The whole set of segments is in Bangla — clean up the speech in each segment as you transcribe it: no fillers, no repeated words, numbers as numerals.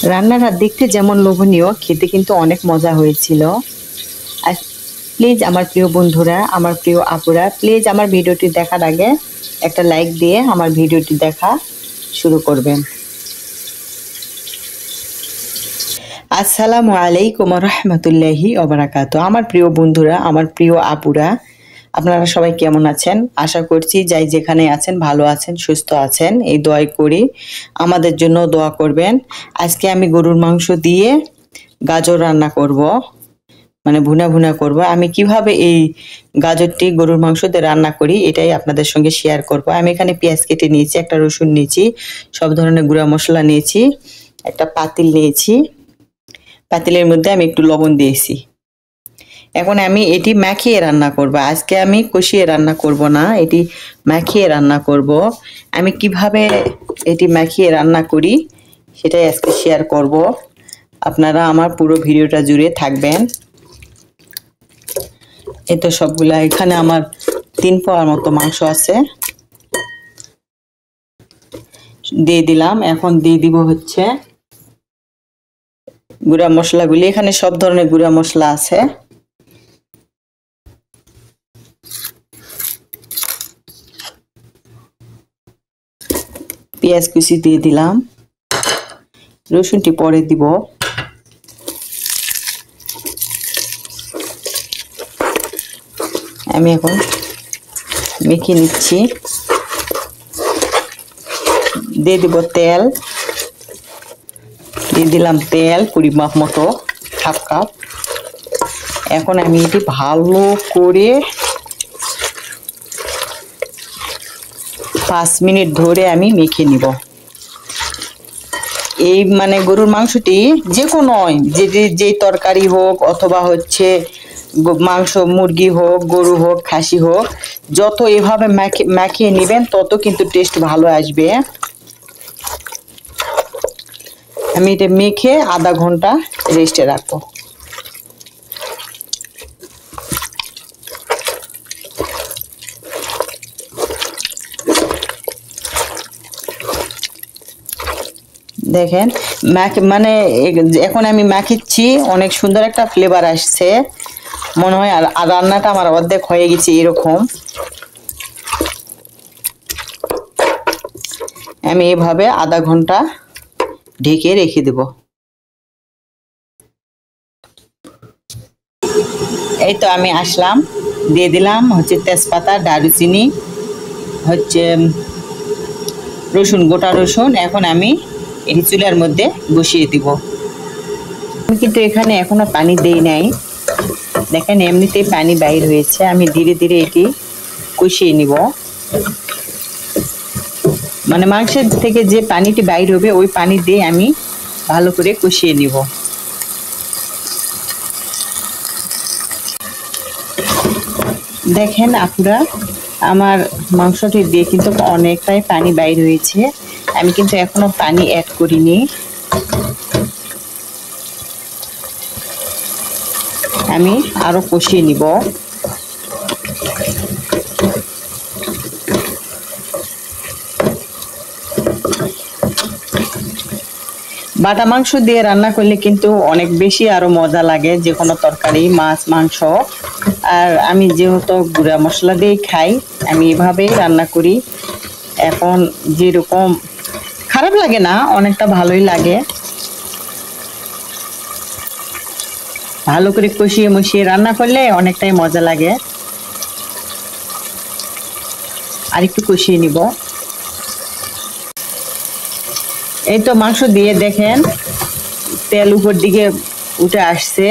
রান্নাটা দেখতে যেমন লোভনীয়, খেতে কিন্তু অনেক মজা হয়েছিল। আর প্লিজ আমার প্রিয় বন্ধুরা, আমার প্রিয় আপুরা, প্লিজ আমার ভিডিওটি দেখার আগে একটা লাইক দিয়ে আমার ভিডিওটি দেখা শুরু করবেন। আসসালামু আলাইকুম রহমতুল্লাহি ওবারাকাতু। আমার প্রিয় বন্ধুরা, আমার প্রিয় আপুরা, আপনারা সবাই কেমন আছেন? আশা করছি যাই যেখানে আছেন ভালো আছেন, সুস্থ আছেন, এই দোয়াই করি। আমাদের জন্য দোয়া করবেন। আজকে আমি গরুর মাংস দিয়ে গাজর রান্না করব, মানে ভুনা ভুনা করব। আমি কিভাবে এই গাজরটি গরুর মাংস দিয়ে রান্না করি এটাই আপনাদের সঙ্গে শেয়ার করব। আমি এখানে পেঁয়াজ কেটে নিয়েছি, একটা রসুন নিয়েছি, সব ধরনের গুঁড়া মশলা নিয়েছি, একটা পাতিল নিয়েছি, পাতিলের মধ্যে আমি একটু লবণ দিয়েছি। এখন আমি এটি মাখিয়ে রান্না করব। আজকে আমি কষিয়ে রান্না করব না, এটি মাখিয়ে রান্না করব। আমি কিভাবে এটি মাখিয়ে রান্না করি সেটাই আজকে শেয়ার করব। আপনারা আমার পুরো ভিডিওটা জুড়ে থাকবেন। এই তো সবগুলা, এখানে আমার 3 পাওয়ার মতো মাংস আছে, দিয়ে দিলাম। এখন দিয়ে দিব হচ্ছে গুঁড়া মশলাগুলি। এখানে সব ধরনের গুঁড়া মশলা আছে। পেঁয়াজ কুচি দিয়ে দিলাম, রসুনটি পরে দিব। আমি এখন মেখে নিচ্ছি। দিয়ে দিব তেল, দিয়ে দিলাম তেল পরিমাপ মতো, হাফ কাপ। এখন আমি এটি ভালো করে 5 মিনিট ধরে আমি মেখে নিব। এই মানে গরুর মাংসটি যে কোনো যে তরকারি হোক অথবা হচ্ছে মাংস, মুরগি হোক, গরু হোক, খাসি হোক, যত এভাবে মাখিয়ে নেবেন তত কিন্তু টেস্ট ভালো আসবে। আমি এটা মেখে আধা ঘন্টা রেস্টে রাখবো। দেখেন মানে এখন আমি মাখিচ্ছি, অনেক সুন্দর একটা ফ্লেভার আসছে মনে হয়। আর রান্নাটা আমার অর্ধেক হয়ে গেছে এরকম। আমি এভাবে আধা ঘন্টা ঢেকে রেখে দেব। এই তো আমি আসলাম, দিয়ে দিলাম হচ্ছে তেজপাতা, দারুচিনি, হচ্ছে রসুন, গোটা রসুন। এখন আমি এই চুলার মধ্যে বসিয়ে দিব। আমি কিন্তু এখানে এখনো পানি দেই নাই, দেখেন এমনিতেই পানি বাইর হয়েছে। আমি ধীরে ধীরে এটি কষিয়ে নিব। মানে মাংসের থেকে যে পানিটি বাইর হবে ওই পানি দিয়ে আমি ভালো করে কষিয়ে নিব। দেখেন আপুরা, আমার মাংসটি দিয়ে কিন্তু অনেকটাই পানি বাইর হয়েছে। আমি কিন্তু এখনো পানি অ্যাড করিনি। আমি আরো কষিয়ে নিব। বাটা মাংস দিয়ে রান্না করলে কিন্তু অনেক বেশি আরো মজা লাগে, যে কোনো তরকারি, মাছ, মাংস। আর আমি যেহেতু গুঁড়া মশলা দিয়ে খাই, আমি এভাবেই রান্না করি। এখন যেরকম খারাপ লাগে না, অনেকটা ভালোই লাগে। ভালো করে কষিয়ে মশিয়ে রান্না করলে অনেকটাই মজা লাগে। আর একটু কষিয়ে নিব। এই তো মাংস দিয়ে দেখেন তেল উপর দিকে উঠে আসছে।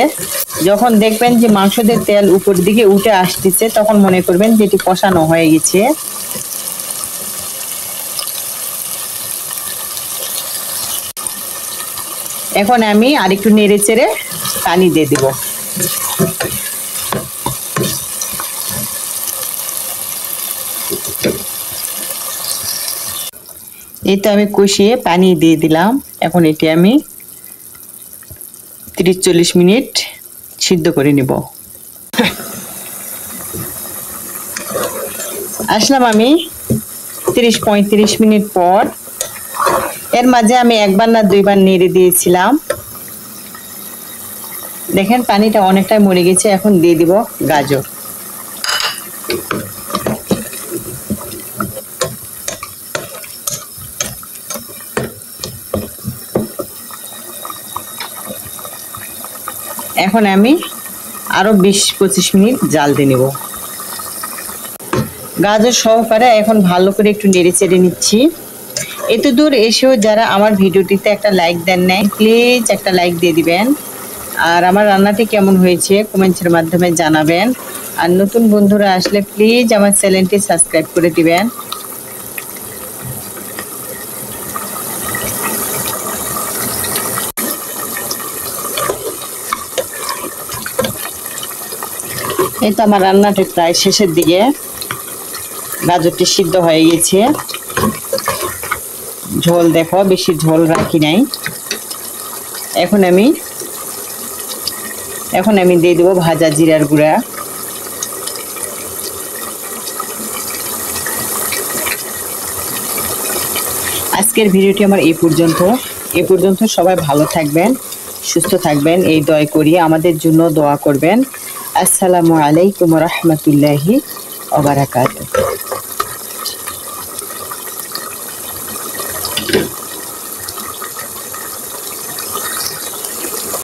যখন দেখবেন যে মাংস দিয়ে তেল উপর দিকে উঠে আসতেছে, তখন মনে করবেন যে এটি কষানো হয়ে গেছে। এখন আমি আরেকটু নেড়ে চেড়ে পানি দিয়ে দিব। এই তো আমি কষিয়ে পানি দিয়ে দিলাম। এখন এটি আমি 30-40 মিনিট সিদ্ধ করে নিব। আসলাম আমি 30-35 মিনিট পর। এর মাঝে আমি একবার না দুইবার নেড়ে দিয়েছিলাম। দেখেন পানিটা অনেকটাই মরে গেছে। এখন দিয়ে দিব গাজর। এখন আমি আরো 20-25 মিনিট জাল দিয়ে নেব। গাজর সহকারে এখন ভালো করে একটু নেড়ে চেড়ে নিচ্ছি। এত দূর এসেও যারা আমার ভিডিওটিতে একটা লাইক দেন নাই, প্লিজ একটা লাইক দিয়ে দিবেন। আর আমার রান্নাটি কেমন হয়েছে কমেন্টের মাধ্যমে জানাবেন। আর নতুন বন্ধুরা আসলে প্লিজ আমার চ্যানেলটি সাবস্ক্রাইব করে দিবেন। এই তো আমার রান্নাটি প্রায় শেষের দিকে। গাজরটি সিদ্ধ হয়ে গেছে। ঝোল দেখো, বেশি ঝোল রাখি নাই। এখন আমি দিয়ে দেবো ভাজা জিরার গুঁড়া। আজকের ভিডিওটি আমার এই পর্যন্ত। সবাই ভালো থাকবেন, সুস্থ থাকবেন, এই দোয়া করি। আমাদের জন্য দোয়া করবেন। আসসালামু আলাইকুম ওয়া রাহমাতুল্লাহি ওয়া বারাকাতুহু।